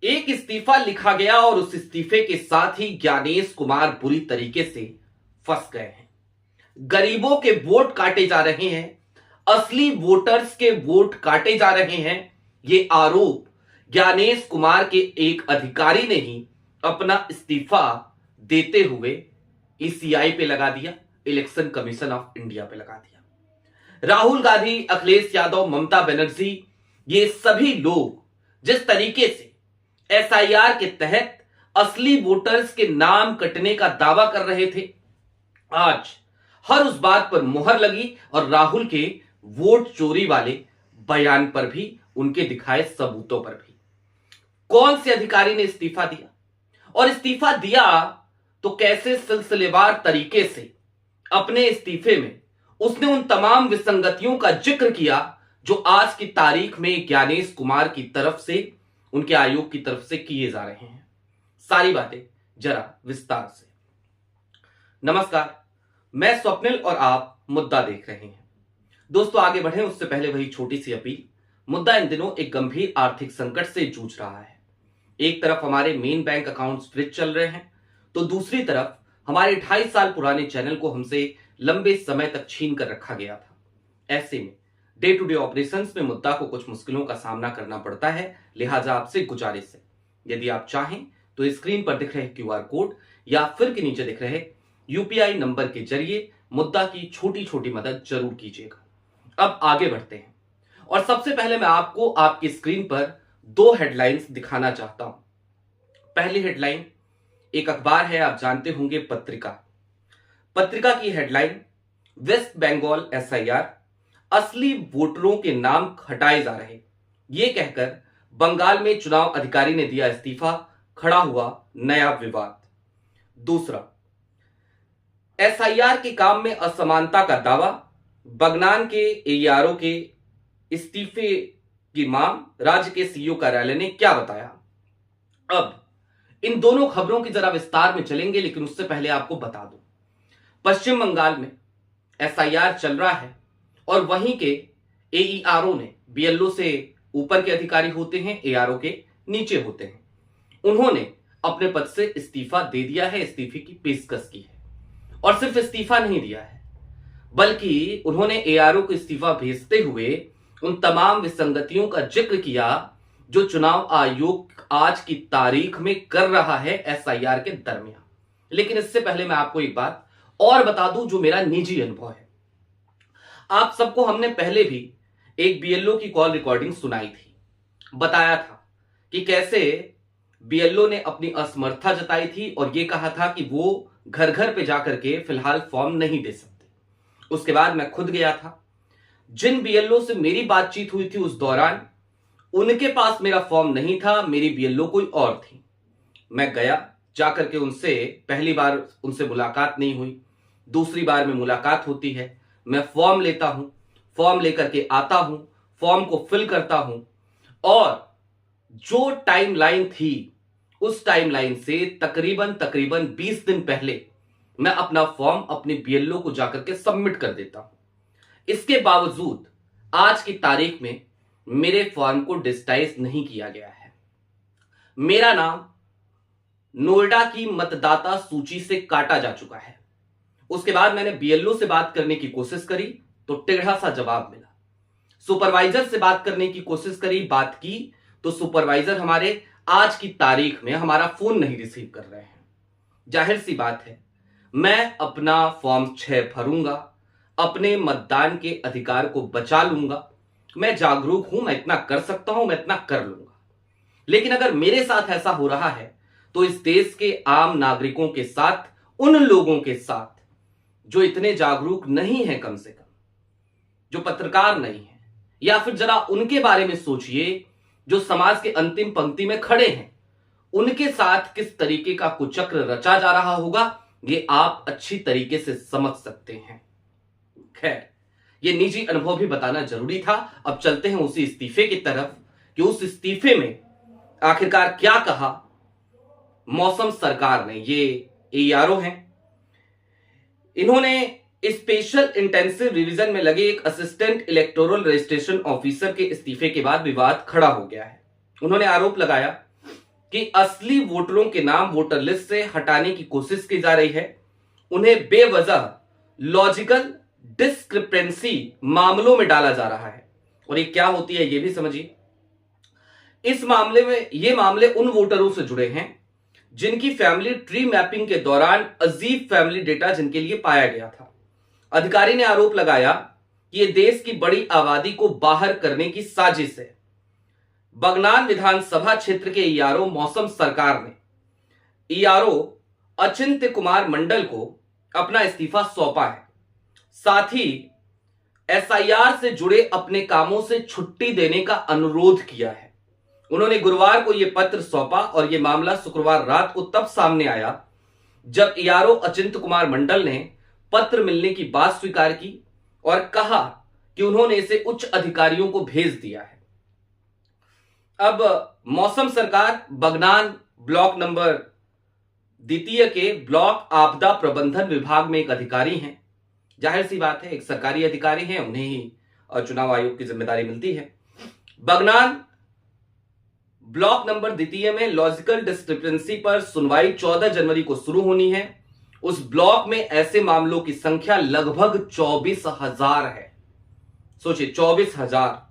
एक इस्तीफा लिखा गया और उस इस्तीफे के साथ ही ज्ञानेश कुमार बुरी तरीके से फंस गए हैं। गरीबों के वोट काटे जा रहे हैं, असली वोटर्स के वोट काटे जा रहे हैं। ये आरोप ज्ञानेश कुमार के एक अधिकारी ने ही अपना इस्तीफा देते हुए ईसीआई पे लगा दिया, इलेक्शन कमीशन ऑफ इंडिया पे लगा दिया। राहुल गांधी, अखिलेश यादव, ममता बनर्जी, ये सभी लोग जिस तरीके से एसआईआर के तहत असली वोटर्स के नाम कटने का दावा कर रहे थे, आज हर उस बात पर मुहर लगी और राहुल के वोट चोरी वाले बयान पर भी, उनके दिखाए सबूतों पर भी। कौन से अधिकारी ने इस्तीफा दिया और इस्तीफा दिया तो कैसे सिलसिलेवार तरीके से अपने इस्तीफे में उसने उन तमाम विसंगतियों का जिक्र किया जो आज की तारीख में ज्ञानेश कुमार की तरफ से, उनके आयोग की तरफ से किए जा रहे हैं। सारी बातें जरा विस्तार से। नमस्कार, मैं स्वप्निल और आप मुद्दा देख रहे हैं। दोस्तों, आगे बढ़ें उससे पहले वही छोटी सी अपील। मुद्दा इन दिनों एक गंभीर आर्थिक संकट से जूझ रहा है। एक तरफ हमारे मेन बैंक अकाउंट्स फ्रीज चल रहे हैं, तो दूसरी तरफ हमारे 2.5 साल पुराने चैनल को हमसे लंबे समय तक छीन कर रखा गया था। ऐसे में डे टू डे ऑपरेशंस में मुद्दा को कुछ मुश्किलों का सामना करना पड़ता है। लिहाजा आपसे गुजारिश है, यदि आप चाहें तो स्क्रीन पर दिख रहे क्यूआर कोड या फिर के नीचे दिख रहे यूपीआई नंबर के जरिए मुद्दा की छोटी छोटी मदद जरूर कीजिएगा। अब आगे बढ़ते हैं और सबसे पहले मैं आपको आपकी स्क्रीन पर 2 हेडलाइंस दिखाना चाहता हूं। पहली हेडलाइन, एक अखबार है, आप जानते होंगे, पत्रिका की हेडलाइन, वेस्ट बंगाल एसआईआर, असली वोटरों के नाम हटाए जा रहे, यह कहकर बंगाल में चुनाव अधिकारी ने दिया इस्तीफा, खड़ा हुआ नया विवाद। दूसरा, एसआईआर के काम में असमानता का दावा, बगनान के एआरओ के इस्तीफे की मांग, राज्य के सीईओ कार्यालय ने क्या बताया। अब इन दोनों खबरों की जरा विस्तार में चलेंगे, लेकिन उससे पहले आपको बता दूं, पश्चिम बंगाल में एसआईआर चल रहा है और वहीं के एईआरओ ने, बीएलओ से ऊपर के अधिकारी होते हैं, एआरओ के नीचे होते हैं, उन्होंने अपने पद से इस्तीफा दे दिया है, इस्तीफे की पेशकश की है। और सिर्फ इस्तीफा नहीं दिया है, बल्कि उन्होंने एआरओ को इस्तीफा भेजते हुए उन तमाम विसंगतियों का जिक्र किया जो चुनाव आयोग आज की तारीख में कर रहा है एसआईआर के दरमियान। लेकिन इससे पहले मैं आपको एक बात और बता दूं जो मेरा निजी अनुभव है। आप सबको हमने पहले भी एक बीएलओ की कॉल रिकॉर्डिंग सुनाई थी, बताया था कि कैसे बीएलओ ने अपनी असमर्थता जताई थी और यह कहा था कि वो घर घर पे जाकर के फिलहाल फॉर्म नहीं दे सकते। उसके बाद मैं खुद गया था, जिन बीएलओ से मेरी बातचीत हुई थी उस दौरान उनके पास मेरा फॉर्म नहीं था, मेरी बीएलओ कोई और थी। मैं गया, जाकर के उनसे पहली बार उनसे मुलाकात नहीं हुई, दूसरी बार में मुलाकात होती है, मैं फॉर्म लेता हूं, फॉर्म लेकर के आता हूं, फॉर्म को फिल करता हूं और जो टाइमलाइन थी उस टाइमलाइन से तकरीबन 20 दिन पहले मैं अपना फॉर्म अपने बीएलओ को जाकर के सबमिट कर देता हूं। इसके बावजूद आज की तारीख में मेरे फॉर्म को डिजिटाइज नहीं किया गया है। मेरा नाम नोएडा की मतदाता सूची से काटा जा चुका है। उसके बाद मैंने बीएलओ से बात करने की कोशिश करी तो टेढ़ा सा जवाब मिला। सुपरवाइजर से बात करने की कोशिश करी, बात की तो सुपरवाइजर हमारे आज की तारीख में हमारा फोन नहीं रिसीव कर रहे हैं। जाहिर सी बात है, मैं अपना फॉर्म 6 भरूंगा, अपने मतदान के अधिकार को बचा लूंगा। मैं जागरूक हूं, मैं इतना कर सकता हूं, मैं इतना कर लूंगा। लेकिन अगर मेरे साथ ऐसा हो रहा है तो इस देश के आम नागरिकों के साथ, उन लोगों के साथ जो इतने जागरूक नहीं है, कम से कम जो पत्रकार नहीं है, या फिर जरा उनके बारे में सोचिए जो समाज के अंतिम पंक्ति में खड़े हैं, उनके साथ किस तरीके का कुचक्र रचा जा रहा होगा ये आप अच्छी तरीके से समझ सकते हैं। खैर, ये निजी अनुभव भी बताना जरूरी था। अब चलते हैं उसी इस्तीफे की तरफ कि उस इस्तीफे में आखिरकार क्या कहा मौसम सरकार ने। ये एआरओ हैं, इन्होंने स्पेशल इंटेंसिव रिवीजन में लगे एक असिस्टेंट इलेक्टोरल रजिस्ट्रेशन ऑफिसर के इस्तीफे के बाद विवाद खड़ा हो गया है। उन्होंने आरोप लगाया कि असली वोटरों के नाम वोटर लिस्ट से हटाने की कोशिश की जा रही है, उन्हें बेवजह लॉजिकल डिस्क्रिपेंसी मामलों में डाला जा रहा है। और ये क्या होती है ये भी समझिए। इस मामले में ये मामले उन वोटरों से जुड़े हैं जिनकी फैमिली ट्री मैपिंग के दौरान अजीब फैमिली डेटा जिनके लिए पाया गया था। अधिकारी ने आरोप लगाया कि यह देश की बड़ी आबादी को बाहर करने की साजिश है। बगनान विधानसभा क्षेत्र के ईआरओ मौसम सरकार ने ईआरओ अचिंत्य कुमार मंडल को अपना इस्तीफा सौंपा है। साथ ही एसआईआर से जुड़े अपने कामों से छुट्टी देने का अनुरोध किया है। उन्होंने गुरुवार को यह पत्र सौंपा और यह मामला शुक्रवार रात को तब सामने आया जब ईआरओ अचिंत्य कुमार मंडल ने पत्र मिलने की बात स्वीकार की और कहा कि उन्होंने इसे उच्च अधिकारियों को भेज दिया है। अब मौसम सरकार बगनान ब्लॉक नंबर 2 के ब्लॉक आपदा प्रबंधन विभाग में एक अधिकारी हैं। जाहिर सी बात है, एक सरकारी अधिकारी हैं, उन्हें ही चुनाव आयोग की जिम्मेदारी मिलती है। बगनान ब्लॉक नंबर 2 में लॉजिकल डिस्क्रिपेंसी पर सुनवाई 14 जनवरी को शुरू होनी है। उस ब्लॉक में ऐसे मामलों की संख्या लगभग 24,000 है। सोचिए, 24,000।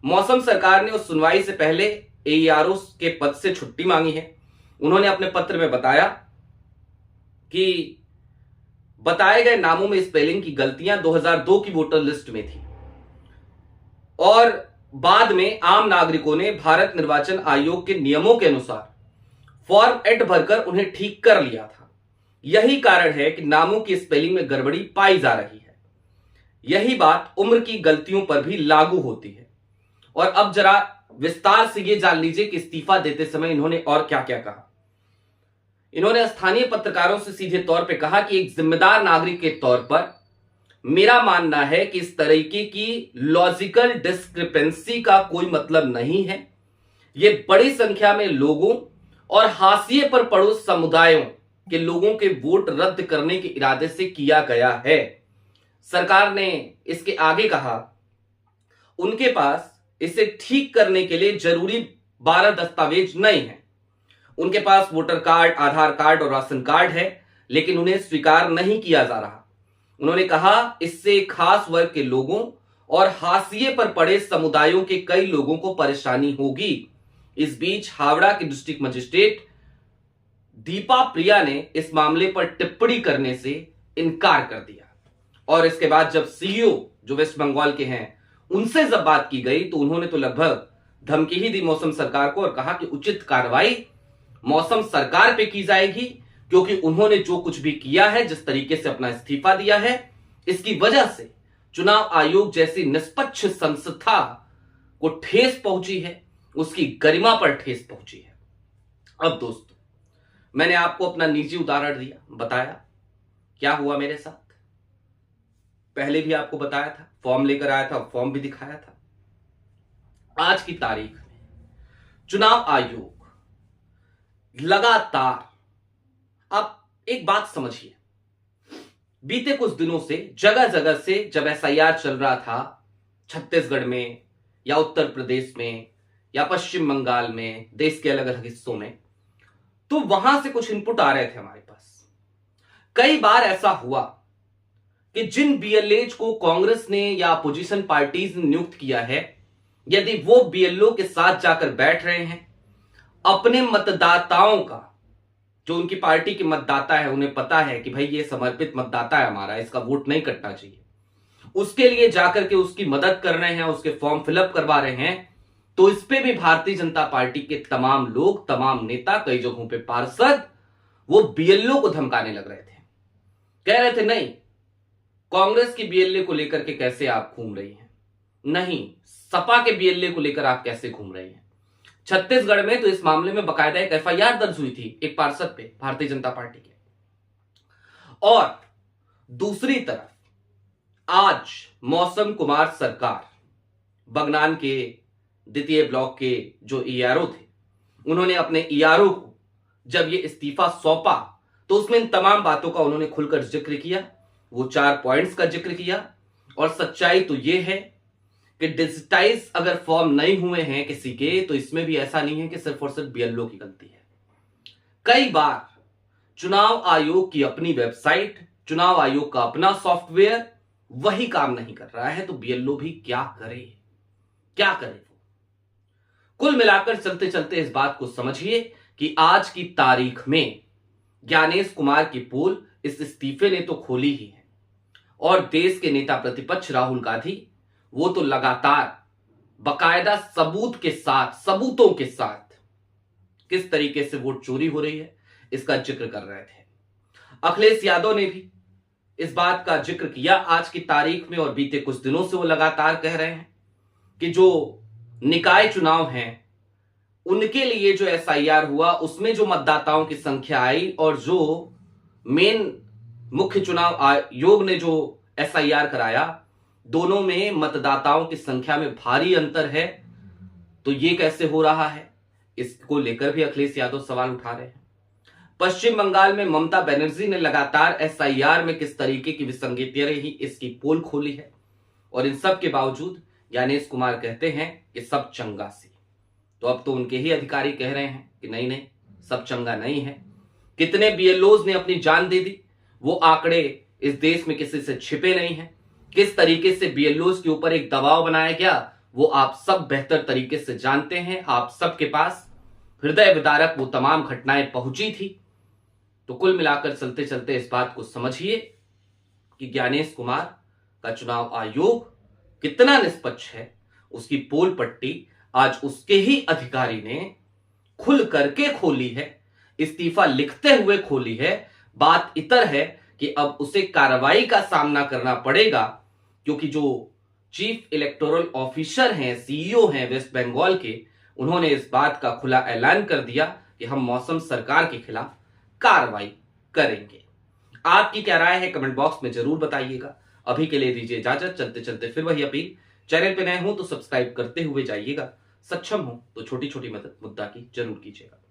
मौसम सरकार ने उस सुनवाई से पहले एईआरओ के पद से छुट्टी मांगी है। उन्होंने अपने पत्र में बताया कि बताए गए नामों में स्पेलिंग की गलतियां 2002 की वोटर लिस्ट में थी और बाद में आम नागरिकों ने भारत निर्वाचन आयोग के नियमों के अनुसार फॉर्म 8 भरकर उन्हें ठीक कर लिया था। यही कारण है कि नामों की स्पेलिंग में गड़बड़ी पाई जा रही है। यही बात उम्र की गलतियों पर भी लागू होती है। और अब जरा विस्तार से यह जान लीजिए कि इस्तीफा देते समय इन्होंने और क्या क्या कहा। इन्होंने स्थानीय पत्रकारों से सीधे तौर पर कहा कि एक जिम्मेदार नागरिक के तौर पर मेरा मानना है कि इस तरीके की लॉजिकल डिस्क्रिपेंसी का कोई मतलब नहीं है। यह बड़ी संख्या में लोगों और हाशिए पर पड़े समुदायों के लोगों के वोट रद्द करने के इरादे से किया गया है। सरकार ने इसके आगे कहा, उनके पास इसे ठीक करने के लिए जरूरी 12 दस्तावेज नहीं है। उनके पास वोटर कार्ड, आधार कार्ड और राशन कार्ड है, लेकिन उन्हें स्वीकार नहीं किया जा रहा। उन्होंने कहा, इससे खास वर्ग के लोगों और हाशिए पर पड़े समुदायों के कई लोगों को परेशानी होगी। इस बीच हावड़ा के डिस्ट्रिक्ट मजिस्ट्रेट दीपा प्रिया ने इस मामले पर टिप्पणी करने से इनकार कर दिया। और इसके बाद जब सीईओ जो वेस्ट बंगाल के हैं उनसे जब बात की गई तो उन्होंने तो लगभग धमकी ही दी मौसम सरकार को और कहा कि उचित कार्रवाई मौसम सरकार पे की जाएगी, क्योंकि उन्होंने जो कुछ भी किया है, जिस तरीके से अपना इस्तीफा दिया है, इसकी वजह से चुनाव आयोग जैसी निष्पक्ष संस्था को ठेस पहुंची है, उसकी गरिमा पर ठेस पहुंची है। अब दोस्तों, मैंने आपको अपना निजी उदाहरण दिया, बताया क्या हुआ मेरे साथ। पहले भी आपको बताया था, फॉर्म लेकर आया था, फॉर्म भी दिखाया था। आज की तारीख में चुनाव आयोग लगातार, आप एक बात समझिए, बीते कुछ दिनों से जगह जगह से जब एसआईआर चल रहा था, छत्तीसगढ़ में या उत्तर प्रदेश में या पश्चिम बंगाल में, देश के अलग अलग हिस्सों में, तो वहां से कुछ इनपुट आ रहे थे हमारे पास। कई बार ऐसा हुआ कि जिन बीएलएज को कांग्रेस ने या अपोजिशन पार्टीज ने नियुक्त किया है, यदि वो बीएलओ के साथ जाकर बैठ रहे हैं, अपने मतदाताओं का, जो उनकी पार्टी के मतदाता है, उन्हें पता है कि भाई ये समर्पित मतदाता है हमारा, इसका वोट नहीं कटना चाहिए, उसके लिए जाकर के उसकी मदद कर रहे हैं, उसके फॉर्म फिलअप करवा रहे हैं, तो इस पे भी भारतीय जनता पार्टी के तमाम लोग, तमाम नेता, कई जगहों पे पार्षद, वो बीएलओ को धमकाने लग रहे थे। कह रहे थे नहीं, कांग्रेस की बीएलए को लेकर के कैसे आप घूम रही हैं, नहीं सपा के बीएलए को लेकर आप कैसे घूम रही हैं। छत्तीसगढ़ में तो इस मामले में बकायदा एक एफआईआर दर्ज हुई थी एक पार्षद पे, भारतीय जनता पार्टी के। और दूसरी तरफ आज मौसम कुमार सरकार, बगनान के 2 ब्लॉक के जो ईआरओ थे, उन्होंने अपने ईआरओ को जब ये इस्तीफा सौंपा तो उसमें इन तमाम बातों का उन्होंने खुलकर जिक्र किया। वो 4 पॉइंट्स का जिक्र किया। और सच्चाई तो ये है कि डिजिटाइज अगर फॉर्म नहीं हुए हैं किसी के, तो इसमें भी ऐसा नहीं है कि सिर्फ और सिर्फ बीएलओ की गलती है। कई बार चुनाव आयोग की अपनी वेबसाइट, चुनाव आयोग का अपना सॉफ्टवेयर वही काम नहीं कर रहा है, तो बीएलओ भी क्या करे, क्या करे वो। कुल मिलाकर चलते चलते इस बात को समझिए कि आज की तारीख में ज्ञानेश कुमार की पोल इस इस्तीफे ने तो खोली ही है, और देश के नेता प्रतिपक्ष राहुल गांधी वो तो लगातार बकायदा सबूतों के साथ किस तरीके से वोट चोरी हो रही है इसका जिक्र कर रहे थे। अखिलेश यादव ने भी इस बात का जिक्र किया आज की तारीख में, और बीते कुछ दिनों से वो लगातार कह रहे हैं कि जो निकाय चुनाव हैं उनके लिए जो एसआईआर हुआ उसमें जो मतदाताओं की संख्या आई और जो मेन मुख्य चुनाव आयोग ने जो एसआईआर कराया, दोनों में मतदाताओं की संख्या में भारी अंतर है। तो ये कैसे हो रहा है, इसको लेकर भी अखिलेश यादव सवाल उठा रहे हैं। पश्चिम बंगाल में ममता बनर्जी ने लगातार एसआईआर में किस तरीके की विसंगतियां रही इसकी पोल खोली है, और इन सब के बावजूद ज्ञानेश कुमार कहते हैं कि सब चंगा सी। तो अब तो उनके ही अधिकारी कह रहे हैं कि नहीं नहीं, सब चंगा नहीं है। कितने बीएलओज ने अपनी जान दे दी, वो आंकड़े इस देश में किसी से छिपे नहीं हैं। किस तरीके से बीएलओज के ऊपर एक दबाव बनाया गया वो आप सब बेहतर तरीके से जानते हैं। आप सबके पास हृदय विदारक वो तमाम घटनाएं पहुंची थी। तो कुल मिलाकर चलते चलते इस बात को समझिए कि ज्ञानेश कुमार का चुनाव आयोग कितना निष्पक्ष है, उसकी पोल पट्टी आज उसके ही अधिकारी ने खुल करके खोली है, इस्तीफा लिखते हुए खोली है। बात इतर है कि अब उसे कार्रवाई का सामना करना पड़ेगा, क्योंकि जो चीफ इलेक्टोरल ऑफिसर हैं, सीईओ हैं वेस्ट बंगाल के, उन्होंने इस बात का खुला ऐलान कर दिया कि हम मौसम सरकार के खिलाफ कार्रवाई करेंगे। आपकी क्या राय है कमेंट बॉक्स में जरूर बताइएगा। अभी के लिए दीजिए इजाजत। चलते चलते फिर वही अपील, चैनल पे नए हो तो सब्सक्राइब करते हुए जाइएगा, सक्षम हो तो छोटी छोटी मदद मुद्दा की जरूर कीजिएगा।